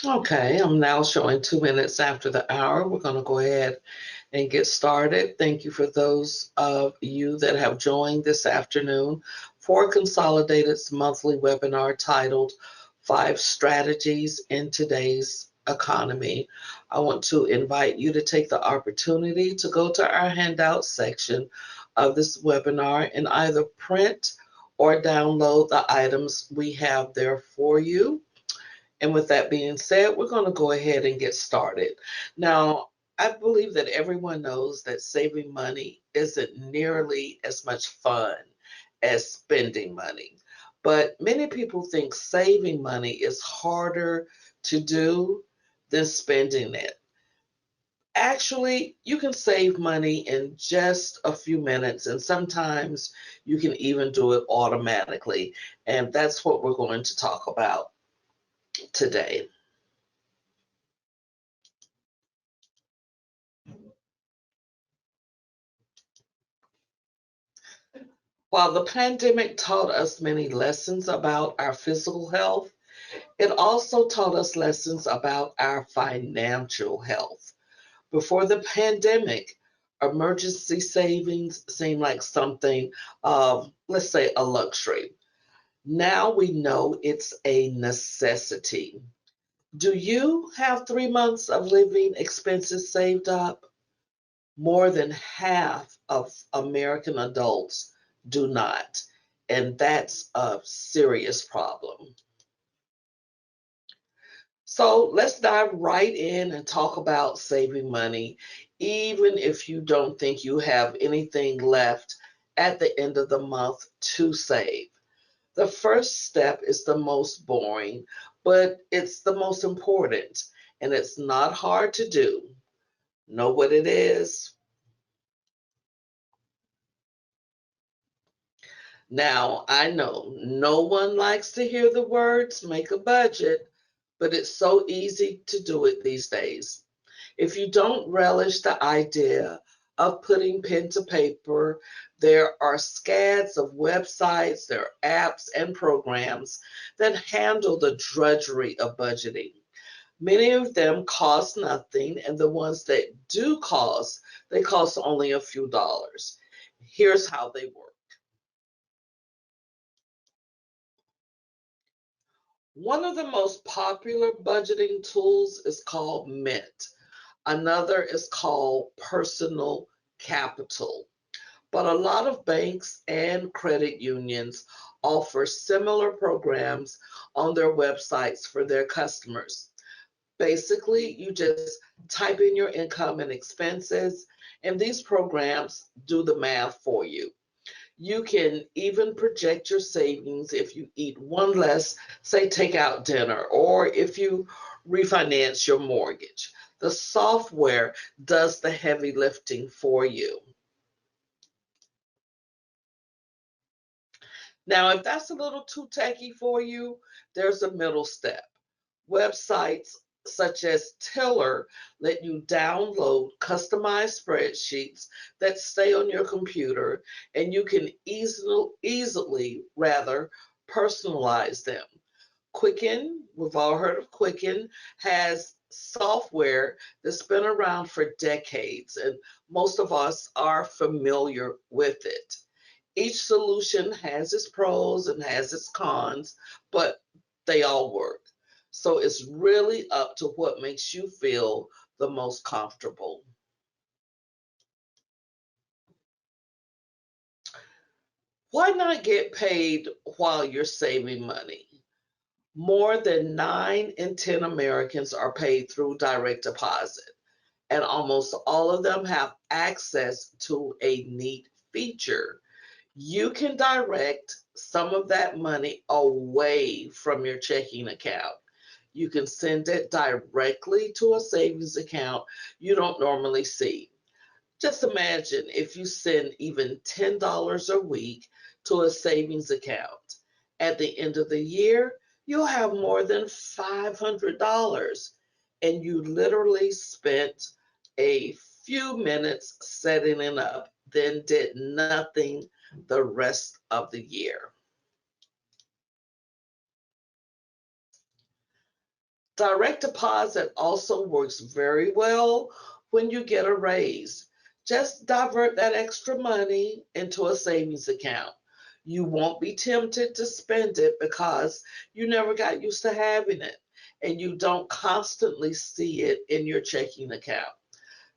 Okay, I'm now showing 2 minutes after the hour. We're going to go ahead and get started. Thank you for those of you that have joined this afternoon for Consolidated's monthly webinar titled Five Strategies in Today's Economy. I want to invite you to take the opportunity to go to our handout section of this webinar and either print or download the items we have there for you. And with that being said, we're going to go ahead and get started. Now, I believe that everyone knows that saving money isn't nearly as much fun as spending money. But many people think saving money is harder to do than spending it. Actually, you can save money in just a few minutes, and sometimes you can even do it automatically. And that's what we're going to talk about today. While the pandemic taught us many lessons about our physical health, it also taught us lessons about our financial health. Before the pandemic, emergency savings seemed like something of, let's say, a luxury. Now we know it's a necessity. Do you have 3 months of living expenses saved up? More than half of American adults do not. And that's a serious problem. So let's dive right in and talk about saving money, even if you don't think you have anything left at the end of the month to save. The first step is the most boring, but it's the most important, and it's not hard to do. Know what it is? Now, I know no one likes to hear the words make a budget, but it's so easy to do it these days. If you don't relish the idea of putting pen to paper, there are scads of websites, there are apps and programs that handle the drudgery of budgeting. Many of them cost nothing, and the ones that do cost, they cost only a few dollars. Here's how they work. One of the most popular budgeting tools is called Mint. Another is called Personal Capital. But a lot of banks and credit unions offer similar programs on their websites for their customers. Basically, you just type in your income and expenses, and these programs do the math for you. You can even project your savings if you eat one less, say, take out dinner, or if you refinance your mortgage. The software does the heavy lifting for you. Now, if that's a little too techy for you, there's a middle step. Websites such as Tiller let you download customized spreadsheets that stay on your computer, and you can easily rather personalize them. Quicken, we've all heard of Quicken, has software that's been around for decades, and most of us are familiar with it. Each solution has its pros and has its cons, but they all work. So it's really up to what makes you feel the most comfortable. Why not get paid while you're saving money? More than 9 in 10 Americans are paid through direct deposit, and almost all of them have access to a neat feature. You can direct some of that money away from your checking account. You can send it directly to a savings account you don't normally see. Just imagine if you send even $10 a week to a savings account. At the end of the year, you'll have more than $500, and you literally spent a few minutes setting it up, then did nothing the rest of the year. Direct deposit also works very well when you get a raise. Just divert that extra money into a savings account. You won't be tempted to spend it because you never got used to having it and you don't constantly see it in your checking account.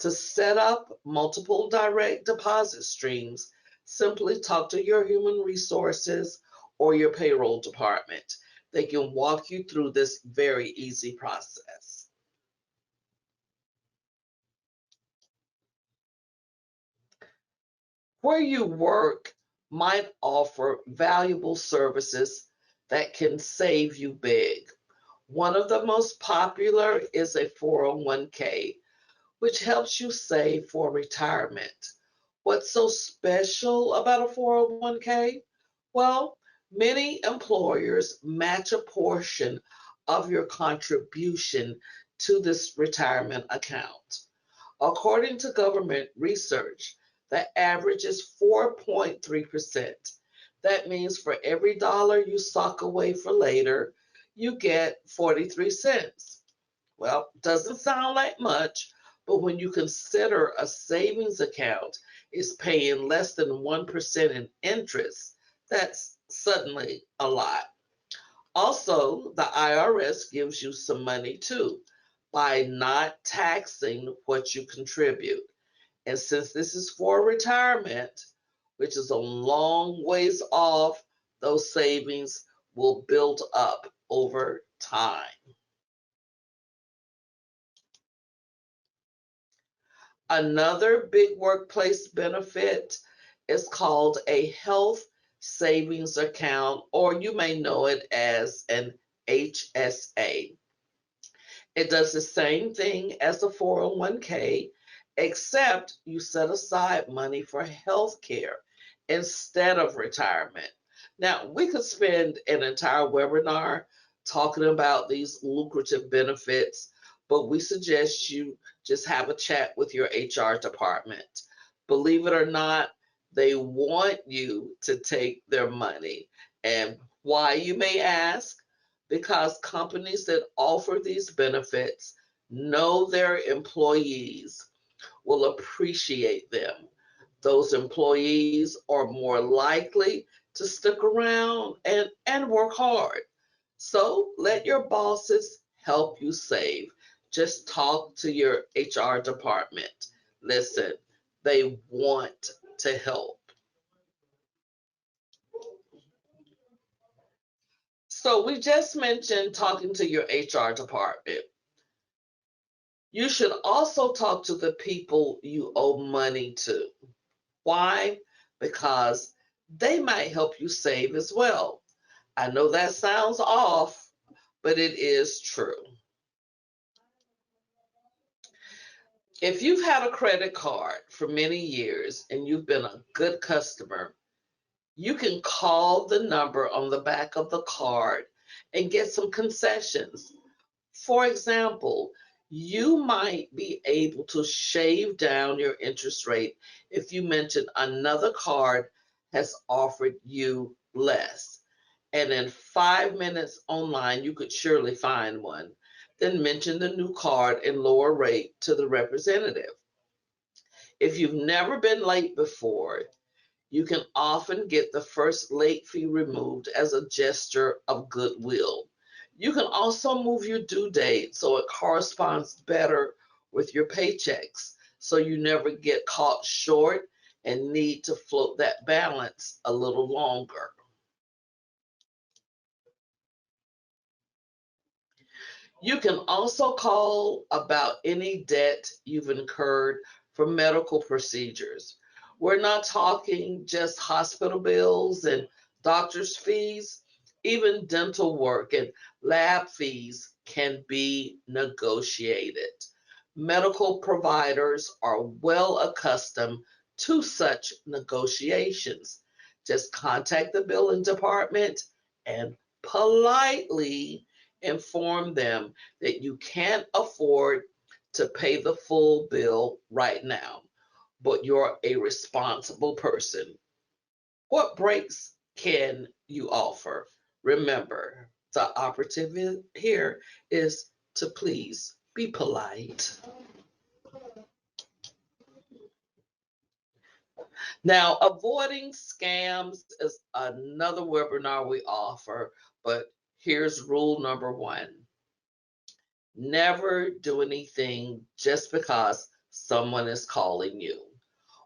To set up multiple direct deposit streams, simply talk to your human resources or your payroll department. They can walk you through this very easy process. Where you work might offer valuable services that can save you big. One of the most popular is a 401k, which helps you save for retirement. What's so special about a 401k? Well, many employers match a portion of your contribution to this retirement account. According to government research, the average is 4.3%. That means for every dollar you sock away for later, you get 43 cents. Well, doesn't sound like much, but when you consider a savings account is paying less than 1% in interest, that's suddenly a lot. Also, the IRS gives you some money too by not taxing what you contribute. And since this is for retirement, which is a long ways off, those savings will build up over time. Another big workplace benefit is called a health savings account, or you may know it as an HSA. It does the same thing as a 401k, except you set aside money for health care instead of retirement. Now, we could spend an entire webinar talking about these lucrative benefits, but we suggest you just have a chat with your HR department. Believe it or not, they want you to take their money. And why, you may ask? Because companies that offer these benefits know their employees will appreciate them. Those employees are more likely to stick around and work hard. So let your bosses help you save. Just talk to your HR department. Listen, they want to help. So we just mentioned talking to your HR department. You should also talk to the people you owe money to. Why? Because they might help you save as well. I know that sounds off, but it is true. If you've had a credit card for many years and you've been a good customer, you can call the number on the back of the card and get some concessions. For example, you might be able to shave down your interest rate if you mention another card has offered you less. And in 5 minutes online, you could surely find one. Then mention the new card and lower rate to the representative. If you've never been late before, you can often get the first late fee removed as a gesture of goodwill. You can also move your due date so it corresponds better with your paychecks so you never get caught short and need to float that balance a little longer. You can also call about any debt you've incurred for medical procedures. We're not talking just hospital bills and doctor's fees, even dental work and lab fees can be negotiated. Medical providers are well accustomed to such negotiations. Just contact the billing department and politely inform them that you can't afford to pay the full bill right now, but you're a responsible person. What breaks can you offer? Remember, the operative here is to please be polite. Now, avoiding scams is another webinar we offer, but here's rule number one. Never do anything just because someone is calling you.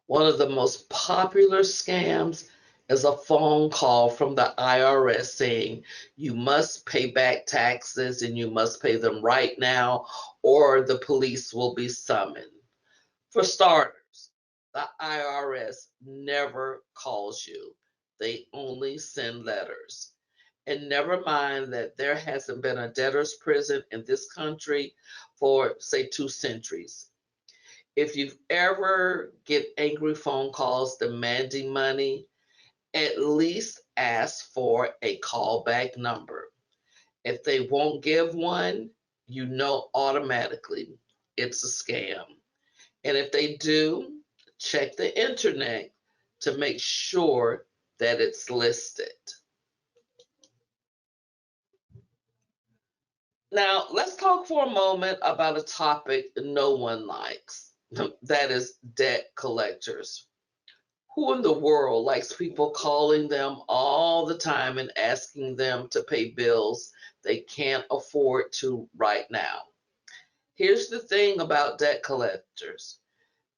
One of the most popular scams is a phone call from the IRS saying you must pay back taxes and you must pay them right now or the police will be summoned. For starters, the IRS never calls you. They only send letters. And never mind that there hasn't been a debtor's prison in this country for, say, 2 centuries. If you've ever get angry phone calls demanding money, at least ask for a callback number. If they won't give one, you know automatically it's a scam. And if they do, check the internet to make sure that it's listed. Now, let's talk for a moment about a topic no one likes. That is debt collectors. Who in the world likes people calling them all the time and asking them to pay bills they can't afford to right now? Here's the thing about debt collectors.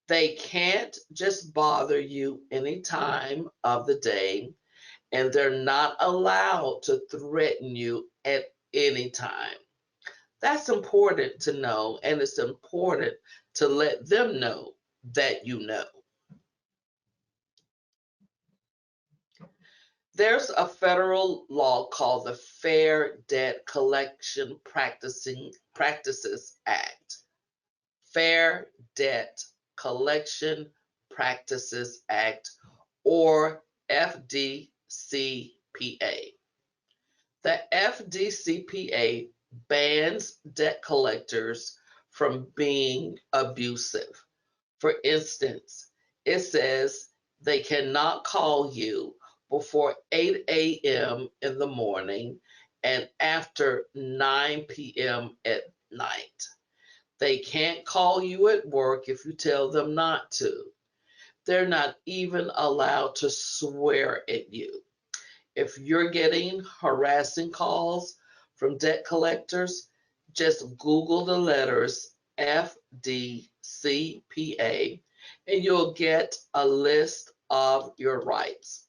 They can't just bother you any time of the day, and they're not allowed to threaten you at any time. That's important to know, and it's important to let them know that you know. There's a federal law called the Fair Debt Collection Practices Act. Fair Debt Collection Practices Act, or FDCPA. The FDCPA bans debt collectors from being abusive. For instance, it says they cannot call you before 8 a.m. in the morning and after 9 p.m. at night. They can't call you at work if you tell them not to. They're not even allowed to swear at you. If you're getting harassing calls from debt collectors, just Google the letters FDCPA and you'll get a list of your rights.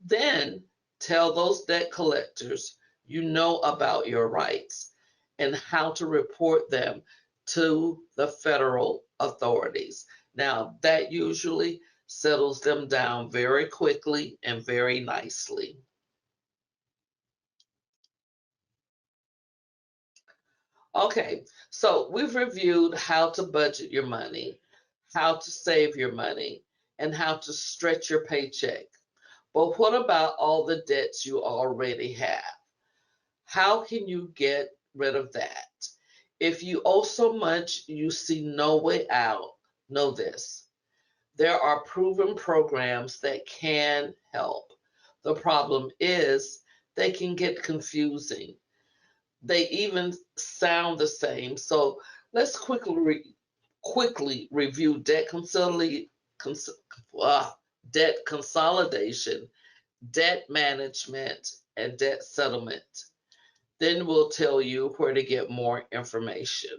Then tell those debt collectors you know about your rights and how to report them to the federal authorities. Now, that usually settles them down very quickly and very nicely. Okay, so we've reviewed how to budget your money, how to save your money, and how to stretch your paycheck. But what about all the debts you already have? How can you get rid of that? If you owe so much you see no way out, know this. There are proven programs that can help. The problem is they can get confusing. They even sound the same. So let's quickly review cons, debt consolidation, debt management, and debt settlement. Then we'll tell you where to get more information.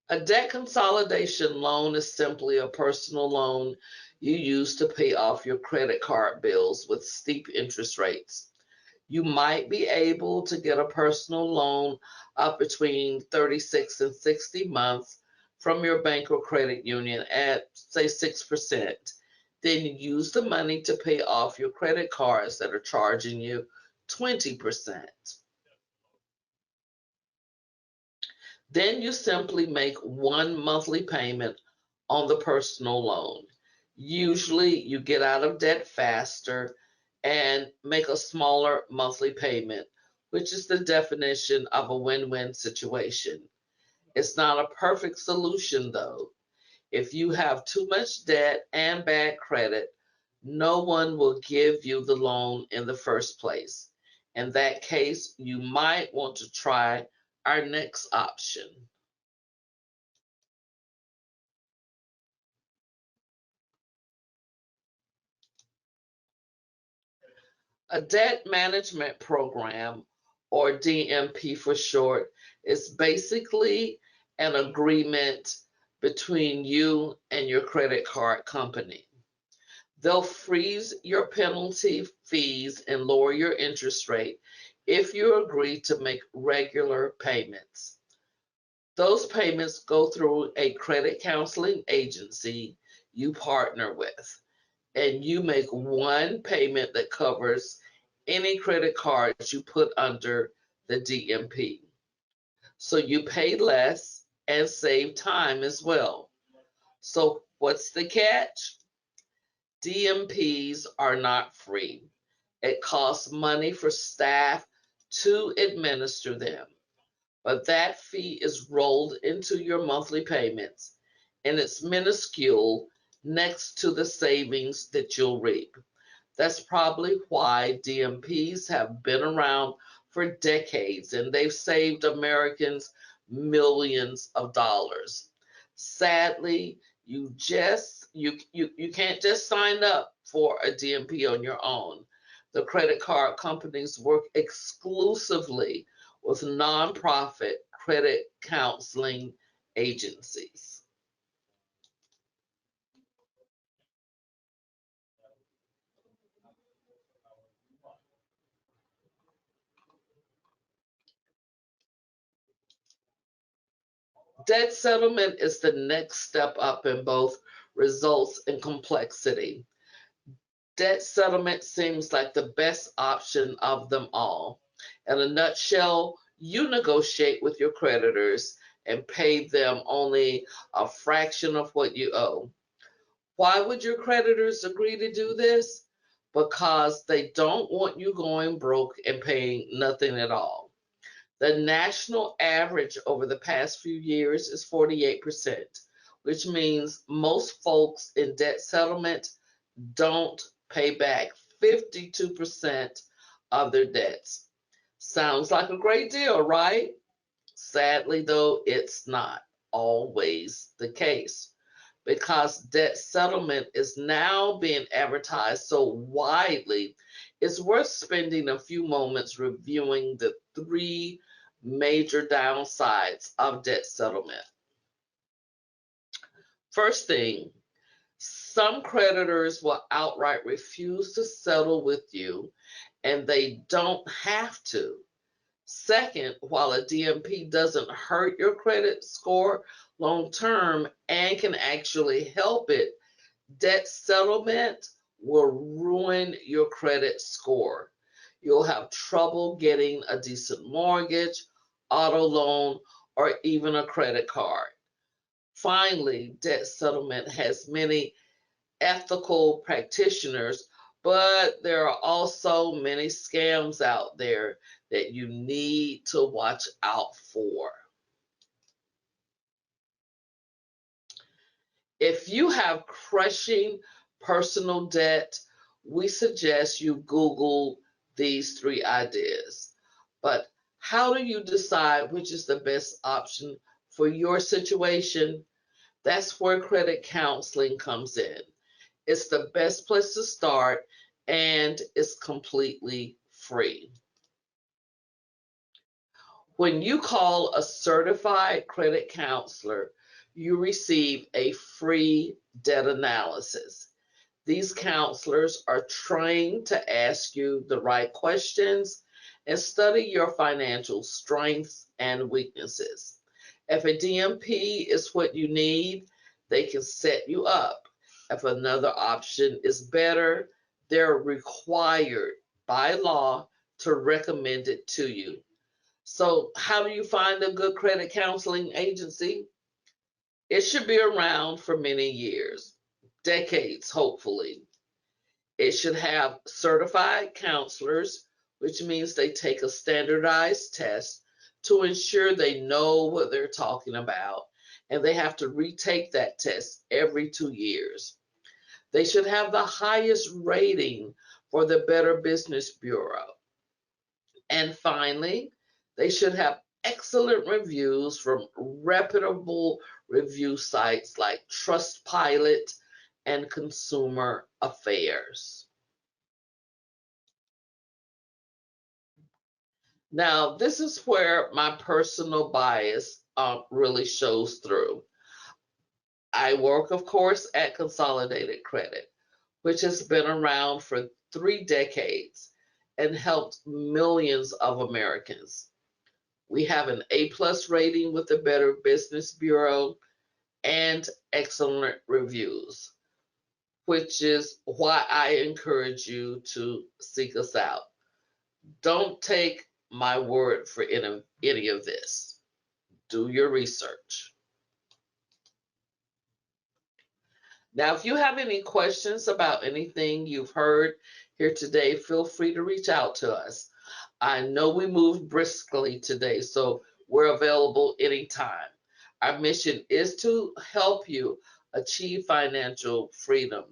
A debt consolidation loan is simply a personal loan you use to pay off your credit card bills with steep interest rates. You might be able to get a personal loan up between 36 and 60 months from your bank or credit union at, say, 6%. Then you use the money to pay off your credit cards that are charging you 20%. Then you simply make one monthly payment on the personal loan. Usually you get out of debt faster and make a smaller monthly payment, which is the definition of a win-win situation. It's not a perfect solution though. If you have too much debt and bad credit, no one will give you the loan in the first place. In that case, you might want to try our next option. A debt management program, or DMP for short, is basically an agreement between you and your credit card company. They'll freeze your penalty fees and lower your interest rate if you agree to make regular payments. Those payments go through a credit counseling agency you partner with, and you make one payment that covers any credit cards you put under the DMP. So you pay less and save time as well. So, what's the catch? DMPs are not free. It costs money for staff to administer them, but that fee is rolled into your monthly payments and it's minuscule next to the savings that you'll reap. That's probably why DMPs have been around for decades and they've saved Americans millions of dollars. Sadly, you can't just sign up for a DMP on your own. The credit card companies work exclusively with nonprofit credit counseling agencies. Debt settlement is the next step up in both results and complexity. Debt settlement seems like the best option of them all. In a nutshell, you negotiate with your creditors and pay them only a fraction of what you owe. Why would your creditors agree to do this? Because they don't want you going broke and paying nothing at all. The national average over the past few years is 48%, which means most folks in debt settlement don't pay back 52% of their debts. Sounds like a great deal, right? Sadly, though, it's not always the case because debt settlement is now being advertised so widely. It's worth spending a few moments reviewing the three major downsides of debt settlement. First thing, some creditors will outright refuse to settle with you, and they don't have to. Second, while a DMP doesn't hurt your credit score long term and can actually help it, debt settlement will ruin your credit score. You'll have trouble getting a decent mortgage, auto loan, or even a credit card. Finally, debt settlement has many ethical practitioners, but there are also many scams out there that you need to watch out for. If you have crushing personal debt, we suggest you Google these three ideas. But how do you decide which is the best option for your situation? That's where credit counseling comes in. It's the best place to start and it's completely free. When you call a certified credit counselor, you receive a free debt analysis. These counselors are trained to ask you the right questions and study your financial strengths and weaknesses. If a DMP is what you need, they can set you up. If another option is better, they're required by law to recommend it to you. So, how do you find a good credit counseling agency? It should be around for many years, decades, hopefully. It should have certified counselors, which means they take a standardized test to ensure they know what they're talking about, and they have to retake that test every 2 years. They should have the highest rating for the Better Business Bureau. And finally, they should have excellent reviews from reputable review sites like Trustpilot and Consumer Affairs. Now, this is where my personal bias really shows through. I work, of course, at Consolidated Credit, which has been around for 3 decades and helped millions of Americans. We have an A+ rating with the Better Business Bureau and excellent reviews, which is why I encourage you to seek us out. Don't take my word for any of this. Do your research. Now, if you have any questions about anything you've heard here today, feel free to reach out to us. I know we moved briskly today, so we're available anytime. Our mission is to help you achieve financial freedom.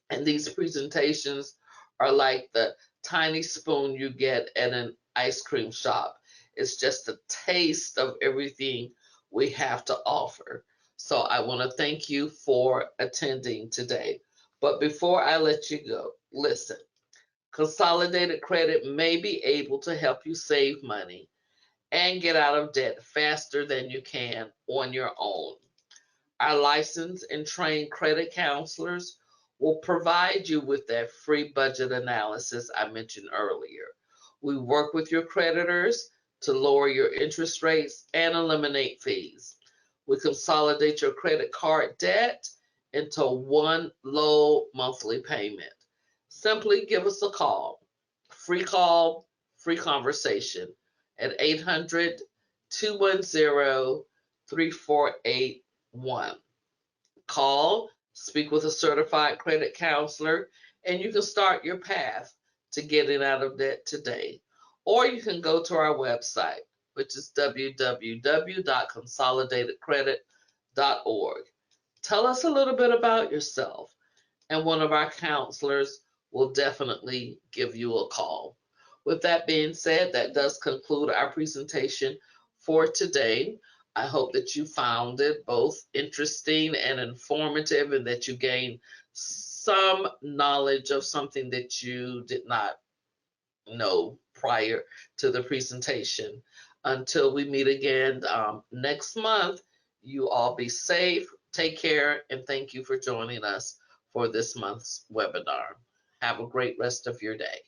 And these presentations are like the tiny spoon you get at an ice cream shop. It's just a taste of everything we have to offer. So I want to thank you for attending today. But before I let you go, listen. Consolidated Credit may be able to help you save money and get out of debt faster than you can on your own. Our licensed and trained credit counselors will provide you with that free budget analysis I mentioned earlier. We work with your creditors to lower your interest rates and eliminate fees. We consolidate your credit card debt into one low monthly payment. Simply give us a call, free conversation at 800 210 3481. Call, speak with a certified credit counselor, and you can start your path to getting out of debt today. Or you can go to our website, which is www.consolidatedcredit.org. Tell us a little bit about yourself, and one of our counselors will definitely give you a call. With that being said, that does conclude our presentation for today. I hope that you found it both interesting and informative, and that you gained some knowledge of something that you did not know prior to the presentation. Until we meet again next month, you all be safe, take care, and thank you for joining us for this month's webinar. Have a great rest of your day.